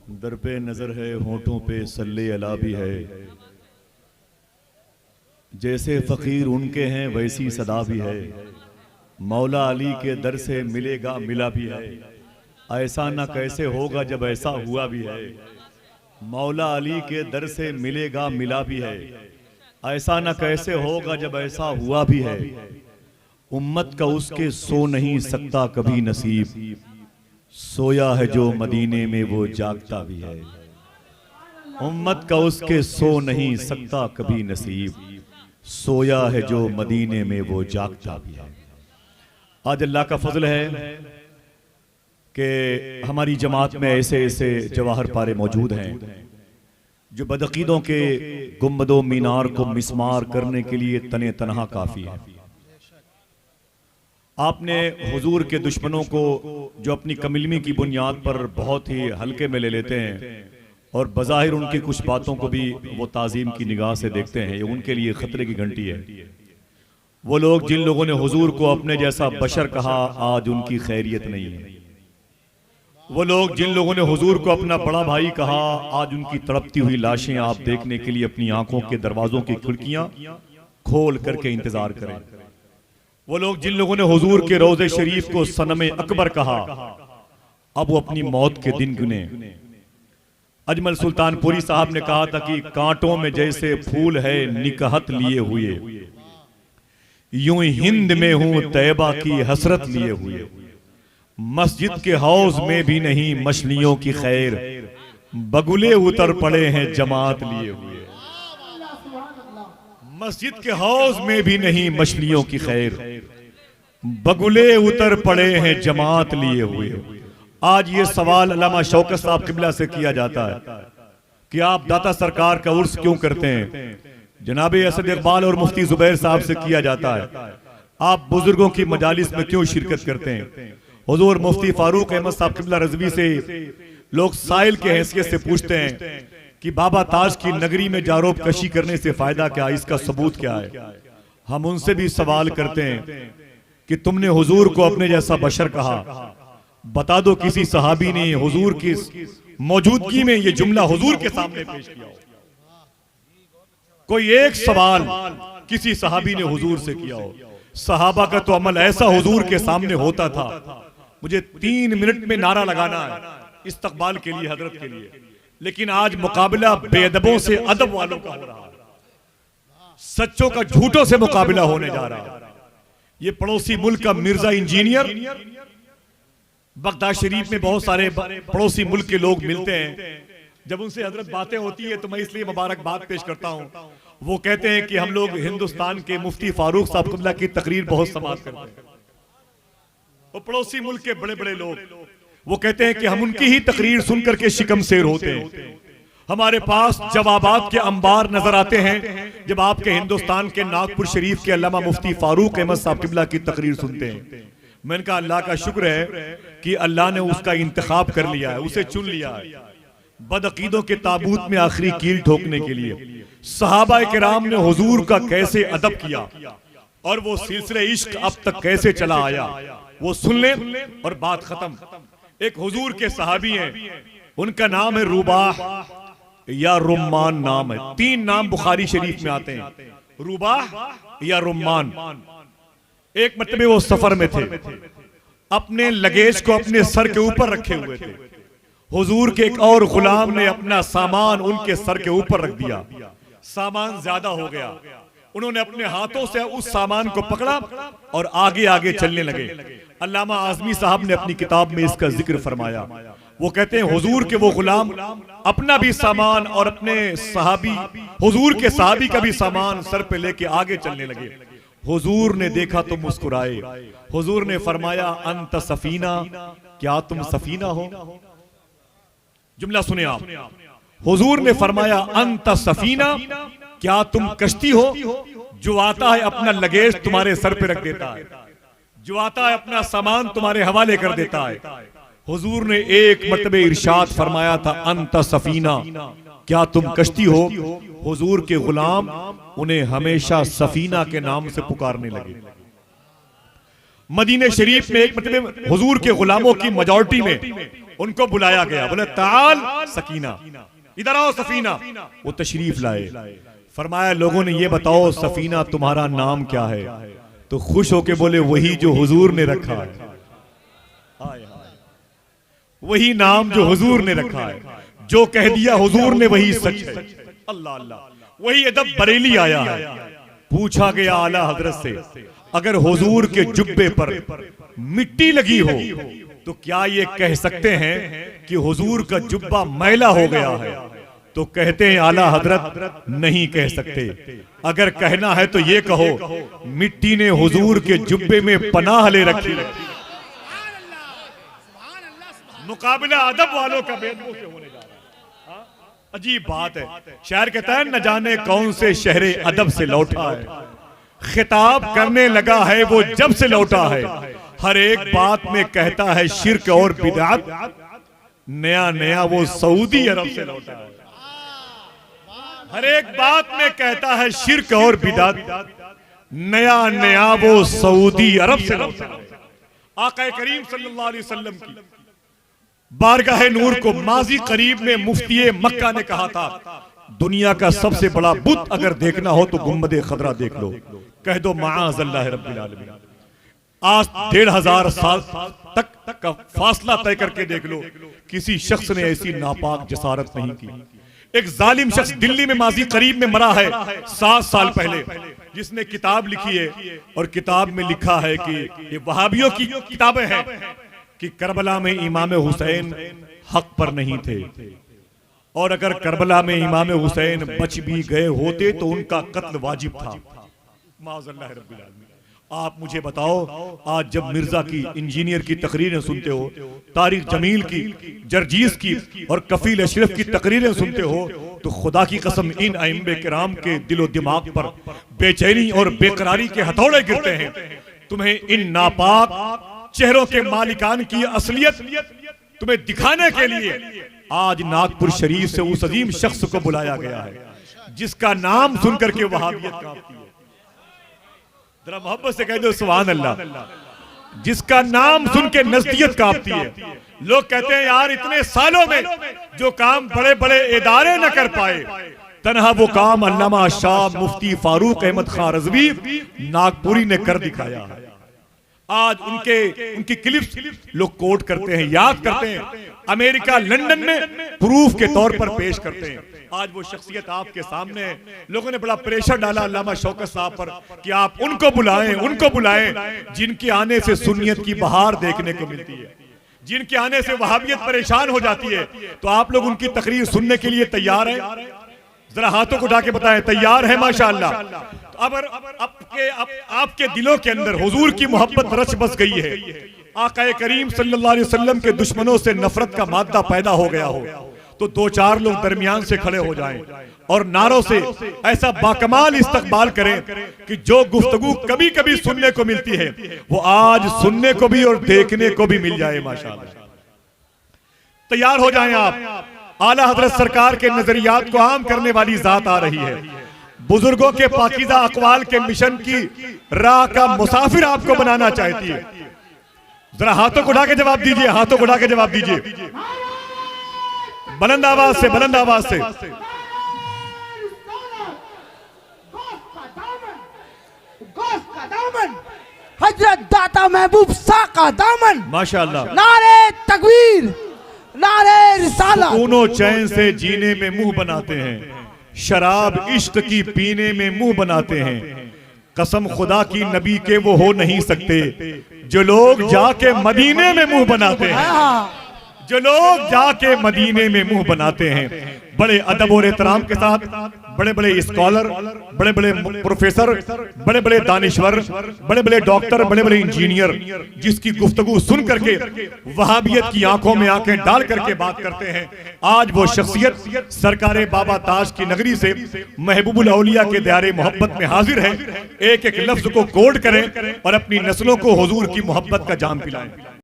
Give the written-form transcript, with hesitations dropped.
दर पे नजर है, होठों पे सल्ले अला भी है। जैसे फकीर उनके हैं वैसी सदा भी है। मौला अली के दर से मिलेगा मिला भी है। ऐसा न कैसे होगा जब ऐसा हुआ भी है। मौला अली के दर से मिलेगा मिला भी है। ऐसा न कैसे होगा जब ऐसा हुआ भी है। उम्मत का उसके सो नहीं सकता कभी नसीब। सोया है जो मदीने में वो जागता भी है। उम्मत का उसके सो नहीं सकता कभी नसीब। सोया है जो मदीने में वो जागता भी है। आज अल्लाह का फजल है कि हमारी जमात में ऐसे ऐसे जवाहर पारे मौजूद हैं जो बदअकीदों के गुम्बदो मीनार को मिस्मार करने के लिए तने तनहा काफी है। आपने हुजूर के दुश्मनों को जो अपनी कमिलमी की बुनियाद पर बहुत ही हल्के में ले लेते हैं और बज़ाहिर उनकी कुछ बातों को भी वो ताज़ीम की निगाह से देखते हैं, ये उनके लिए खतरे की घंटी है। वो लोग जिन लोगों ने हुजूर को अपने जैसा बशर कहा, आज उनकी खैरियत नहीं है। वो लोग जिन लोगों ने हुजूर को अपना बड़ा भाई कहा, आज उनकी तड़पती हुई लाशें आप देखने के लिए अपनी आंखों के दरवाजों की खिड़कियां खोल करके इंतजार करें। वो लोग जिन लोगों ने हुजूर के रोज़े शरीफ को सनम अकबर कहा, अब वो अपनी मौत के दिन गिने। अजमल सुल्तानपुरी साहब ने कहा था कि कांटों में जैसे फूल है निकहत लिए हुए, यूं हिंद में हूं तैबा की हसरत लिए हुए। मस्जिद के हौज में भी नहीं मछलियों की खैर, बगुले उतर पड़े हैं जमात लिए हुए। मस्जिद के हौज में भी नहीं मछलियों की खैर, बगुले उतर पड़े हैं जमात लिए हुए। आज ये सवाल अल्लामा शौकत साहब किबला से किया जाता है कि आप दाता सरकार का उर्स क्यों करते हैं। जनाब असद इकबाल और मुफ्ती जुबैर साहब से किया जाता है, आप बुजुर्गों की मजालिस में क्यों शिरकत करते हैं। हुजूर मुफ्ती फारूक अहमद साहब किबला रज़वी से लोग साइल के हैसियत से पूछते हैं कि बाबा ताज की नगरी में जारोब कशी करने से फायदा क्या, इसका सबूत क्या है। हम उनसे भी सवाल करते हैं कि तुमने हुजूर को अपने जैसा बशर कहा, बता दो किसी सहाबी ने हुजूर की मौजूदगी में ये जुमला हुजूर के सामने पेश किया हो। कोई एक सवाल किसी सहाबी ने हुजूर से किया हो। सहाबा का तो अमल ऐसा हुजूर के सामने होता था, मुझे 3 मिनट में नारा लगाना है इस्तकबाल के लिए, हजरत के लिए। लेकिन आज मुकाबला बेअदबों से अदब वालों का हो रहा है, सच्चों का झूठों से मुकाबला होने जा रहा है। ये पड़ोसी मुल्क का मिर्जा इंजीनियर, बगदाद शरीफ में बहुत सारे पड़ोसी मुल्क के लोग मिलते हैं, जब उनसे हजरत बातें होती है तो मैं इसलिए मुबारकबाद पेश करता हूं। वो कहते हैं कि हम लोग हिंदुस्तान के मुफ्ती फारूक साहब कुबला की तकरीर बहुत समाप्त करते हैं। वो पड़ोसी मुल्क के बड़े बड़े लोग वो कहते हैं कि हम उनकी ही तकरीर सुनकर के शिकम शेर होते हैं। हमारे पास जवाबात के अंबार नजर आते हैं जब आपके हिंदुस्तान के नागपुर शरीफ के अल्लामा मुफ्ती फारूक अहमद साहब किबला की तकरीर सुनते हैं। मैंने कहा अल्लाह का शुक्र है कि अल्लाह ने उसका इंतखाब कर लिया है, उसे चुन लिया है बदअकीदों के ताबूत में आखिरी कील ठोकने के लिए। सहाबा किराम ने हुजूर का कैसे अदब किया और वो सिलसिले इश्क अब तक कैसे चला आया, वो सुन लें और बात खत्म। एक हुजूर के सहाबी हैं, उनका नाम है रुबाह या रुम्मान नाम है। 3 नाम बुखारी शरीफ में आते हैं, रुबाह या रुम्मान। एक मरतबे वो सफर में थे, अपने लगेज को अपने सर के ऊपर रखे हुए थे। हुजूर के एक और गुलाम ने अपना सामान उनके सर के ऊपर रख दिया। सामान ज्यादा हो गया, उन्होंने अपने हाथों से उस सामान को पकड़ा और आगे आगे चलने लगे। अल्लामा आजमी साहब ने अपनी किताब में इसका जिक्र फरमाया। वो कहते हैं हुजूर के वो गुलाम अपना भी सामान और अपने सहाबी हुजूर के सहाबी का भी सामान सर पे लेके आगे चलने लगे। हुजूर ने देखा तो मुस्कुराए। हुजूर ने फरमाया अंत सफीना, क्या तुम सफीना हो। जुमला सुने आप, हुजूर ने फरमाया अंत सफीना, क्या तुम कश्ती हो। जो आता है अपना लगेज तुम्हारे सर पे रख देता है, जो आता है अपना सामान तुम्हारे हवाले कर देता है। हुजूर ने एक मरतबे इरशाद फरमाया था अंत सफीना, क्या तुम कश्ती हो। हुजूर के गुलाम उन्हें हमेशा सफीना के नाम से पुकारने लगे। मदीने शरीफ में एक मतलब हुजूर के गुलामों की मेजॉरिटी में उनको बुलाया गया, बोले ताल सकीना, इधर आओ सफीना। वो तशरीफ लाए, फरमाया लोगों ने ये बताओ सफीना तुम्हारा नाम क्या है? तो खुश होके बोले वही जो हुजूर ने रखा है, वही नाम जो हुजूर ने रखा है, जो कह दिया हुजूर ने वही सच है। अल्लाह अल्लाह, वही अदब बरेली आया है। पूछा गया आला हजरत से, अगर हुजूर के जुब्बे पर मिट्टी लगी हो तो क्या ये कह सकते हैं कि हुजूर का जुब्बा मैला हो गया है? तो कहते हैं आला हजरत नहीं कह सकते। अगर कहना है तो ये कहो मिट्टी ने हुजूर के जुब्बे में पनाह ले रखी। मुकाबला अदब वालों का बेदबू से होने जा रहा है। अजीब बात है। शायर कहता है न जाने कौन से शहरे अदब से लौटा है, खिताब करने लगा है वो जब से लौटा है। हर एक बात में कहता है शिर्क और बिदअत, नया नया वो सऊदी अरब से लौटा है। हर एक बात में कहता है शिर्क और बिदअत, नया नया वो सऊदी अरब से लौटा है। आका करीम सल्लल्लाहु अलैहि वसल्लम की बारगाह नूर को माजी करीब में मुफ्ती मक्का ने कहा था, दुनिया का सबसे बड़ा बुत अगर देखना हो तो गुम्बद खदरा देख लो। कह दो माअज़ल्लाह रब्बिल आलमीन। आज 1500 साल तक का फासला तय करके देख लो, किसी शख्स ने ऐसी नापाक जसारत नहीं की। एक जालिम शख्स दिल्ली में माजी करीब में मरा है 7 साल पहले, जिसने किताब लिखी है और किताब में लिखा है कि ये वहाबियों की किताबें हैं कि करबला में इमाम हुसैन हक पर नहीं थे, और अगर करबला में इमाम हुसैन बच भी गए होते तो उनका कत्ल वाजिब था। माअज़ल्लाह रब्बिल आलमीन। आप मुझे बताओ, आज जब मिर्जा की इंजीनियर की तकरीरें सुनते हो, तारिक जमील की, जरजीस की और कफील अशरफ की तकरीरें सुनते हो, तो खुदा की कसम इन अइम्मे किराम के दिलो दिमाग पर बेचैनी और बेकरारी के हथौड़े गिरते हैं। तुम्हें इन नापाक चेहरों के मालिकान की असलियत तुम्हें दिखाने के लिए आज नागपुर शरीफ से उस अजीम शख्स को बुलाया गया है, जिसका नाम सुनकर के वहाबियत कांपती है। जरा मोहब्बत से कह दो सुभान अल्लाह। जिसका नाम सुन के नज़दियत कांपती है। लोग कहते हैं यार इतने सालों में जो काम बड़े बड़े इदारे न कर पाए, तनहा वो काम अल्लामा शाह मुफ्ती फारूक अहमद खान रज़वी नागपुरी ने कर दिखाया है। आज उनकी क्लिप्स लोग कोट करते हैं, याद करते हैं, अमेरिका लंदन में प्रूफ के तौर पर पेश करते हैं। आज वो शख्सियत आपके सामने, लोगों ने बड़ा प्रेशर डाला अल्लामा शौकत साहब पर कि आप उनको बुलाएं जिनके आने से सुन्नियत की बहार देखने को मिलती है, जिनके आने से वहाबियत परेशान हो जाती है। तो आप लोग उनकी तकरीर सुनने के लिए तैयार हैं? जरा हाथों को उठा के बताएं तैयार है माशाअल्लाह। तो अगर आपके दिलों के अंदर हुजूर की मोहब्बत रच बस गई है, आका करीम सल्लल्लाहु अलैहि वसल्लम के दुश्मनों से नफरत का मादा पैदा हो गया हो, तो 2-4 लोग दरमियान से खड़े हो जाएं और नारों से ऐसा बाकमाल इस्तकबाल करें कि जो गुफ्तगू कभी कभी सुनने को मिलती है वो आज सुनने को भी और देखने को भी मिल जाए माशाअल्लाह। तैयार हो जाएं आप। आला हजरत सरकार के नजरियात को आम करने वाली जात आ रही है। बुजुर्गों के पाकीज़ा अक़वाल के मिशन की राह का मुसाफिर आपको बनाना चाहती है। जरा हाथों को उठा के जवाब दीजिए, हाथों को उठा के जवाब दीजिए, बुलंद आवाज से, बुलंद आवाज से। हजरत दाता महबूब शाह का दामन, माशाअल्लाह। नारे तकबीर, नारे रिसालत। सुकूनो चैन से जीने में मुंह बनाते हैं, शराब इश्क की पीने में मुंह बनाते हैं। कसम खुदा की नबी के वो हो नहीं सकते जो लोग जाके मदीने में मुंह बनाते हैं, जो लोग जाके मदीने में मुंह बनाते हैं। बड़े अदब और एहतराम के साथ बड़े बड़े स्कॉलर, बड़े बड़े प्रोफेसर, बड़े बड़े दानिश्वर, बड़े बड़े डॉक्टर, बड़े बड़े इंजीनियर जिसकी गुफ्तगू सुन करके वहाबियत की आंखों में आंखें डाल करके बात करते हैं, आज वो शख्सियत सरकारे बाबा ताज की नगरी से महबूबुल औलिया के दायरे मोहब्बत में हाजिर है। एक एक लफ्ज को कोड करें और अपनी नस्लों को हुजूर की मोहब्बत का जाम पिलाएं।